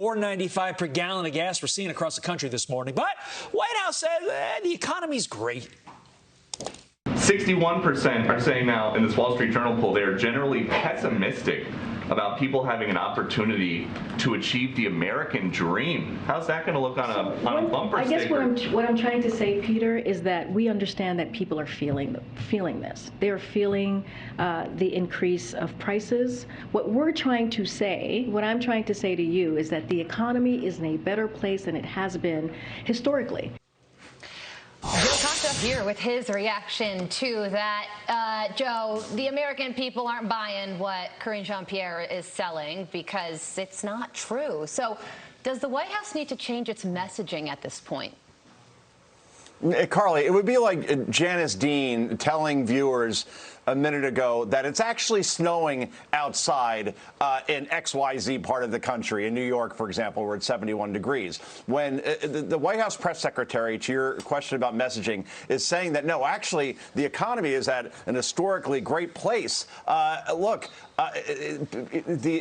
$4.95 per gallon of gas we're seeing across the country this morning. But White House says the economy's great. 61% are saying now in this Wall Street Journal poll they are generally pessimistic about people having an opportunity to achieve the American dream. How's that going to look on a bumper sticker? I guess what I'm trying to say, Peter, is that we understand that people are feeling this. They are feeling the increase of prices. What I'm trying to say to you is that the economy is in a better place than it has been historically. Here with his reaction to that. Joe, the American people aren't buying what Karine Jean Pierre is selling because it's not true. So does the White House need to change its messaging at this point? Carly, it would be like Janice Dean telling viewers a minute ago that it's actually snowing outside in XYZ part of the country, in New York, for example, where it's 71 degrees. When the White House press secretary, to your question about messaging, is saying that, no, actually, the economy is at an historically great place. Look,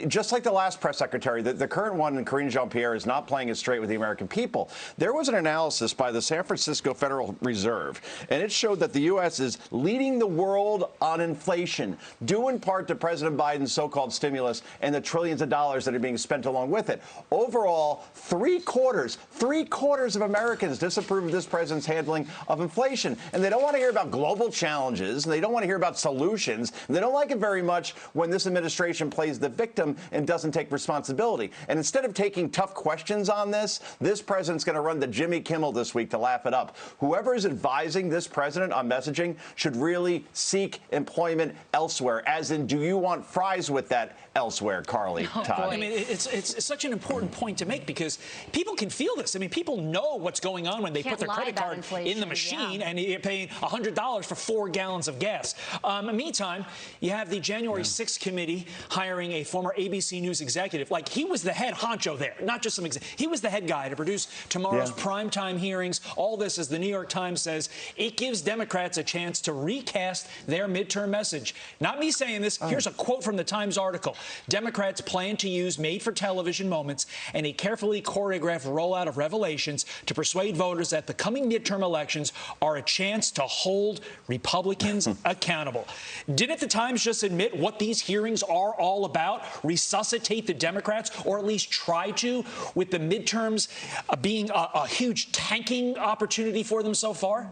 just like the last press secretary, the current one, Karine Jean Pierre, is not playing it straight with the American people. There was an analysis by the San Francisco Federal Reserve, and it showed that the U.S. is leading the world on inflation, due in part to President Biden's so-called stimulus and the trillions of dollars that are being spent along with it. Overall, three quarters of Americans disapprove of this president's handling of inflation. And they don't want to hear about global challenges, and they don't want to hear about solutions, and they don't like it very much when this administration plays the victim and doesn't take responsibility. And instead of taking tough questions on this president's going to run the Jimmy Kimmel this week to laugh it up. Whoever is advising this president on messaging should really seek employment elsewhere, as in, do you want fries with that elsewhere, Carly? Todd. I mean, it's such an important point to make because people can feel this. I mean, people know what's going on when they put their credit card in the machine and you're paying $100 for 4 gallons of gas. Meantime, you have the January 6th committee hiring a former ABC News executive. Like, he was the head honcho there, not just some he was the head guy to produce tomorrow's primetime hearings. All this, as the New York Times says, it gives Democrats a chance to recast their midterm message. Not me saying this. Here's a quote from the Times article. Democrats plan to use made-for-television moments and a carefully choreographed rollout of revelations to persuade voters that the coming midterm elections are a chance to hold Republicans accountable. Didn't the Times just admit what these hearings are all about? Resuscitate the Democrats, or at least try to, with the midterms being a huge tanking opportunity for them so far?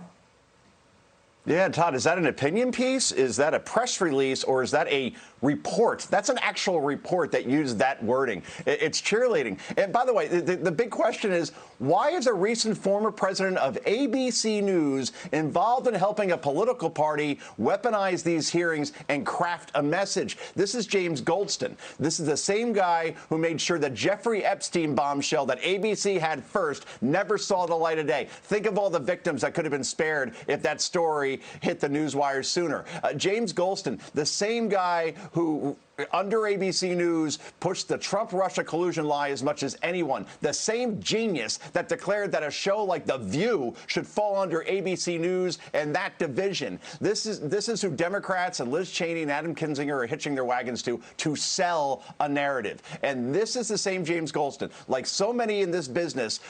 Yeah, Todd, is that an opinion piece? Is that a press release, or is that a report? That's an actual report that used that wording. It's cheerleading. And by the way, the big question is, why is a recent former president of ABC News involved in helping a political party weaponize these hearings and craft a message? This is James Goldston. This is the same guy who made sure that Jeffrey Epstein bombshell that ABC had first never saw the light of day. Think of all the victims that could have been spared if that story hit the newswire sooner. James Goldston, the same guy who under ABC News pushed the Trump-Russia collusion lie as much as anyone. The same genius that declared that a show like The View should fall under ABC News and that division. This is who Democrats and Liz Cheney and Adam Kinzinger are hitching their wagons to sell a narrative. And this is the same James Goldston, like so many in this business,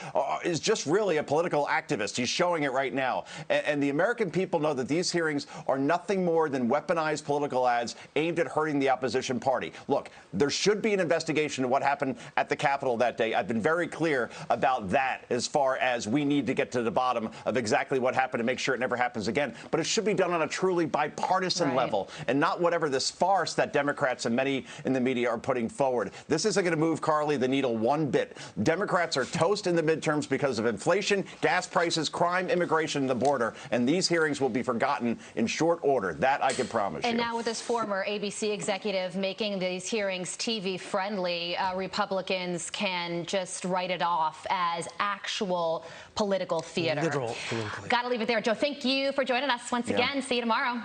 is just really a political activist. He's showing it right now. And the American people know that these hearings are nothing more than weaponized political ads aimed at hurting the opposition party. Look, there should be an investigation into what happened at the Capitol that day. I've been very clear about that as far as we need to get to the bottom of exactly what happened to make sure it never happens again. But it should be done on a truly bipartisan level and not whatever this farce that Democrats and many in the media are putting forward. This isn't going to move, Carly, the needle one bit. Democrats are toast in the midterms because of inflation, gas prices, crime, immigration, and the border. And these hearings will be forgotten in short order. That I can promise you. And now with this former ABC executive making these hearings TV friendly, Republicans can just write it off as actual political theater. Literal political. Got to leave it there. Joe, thank you for joining us once again. See you tomorrow.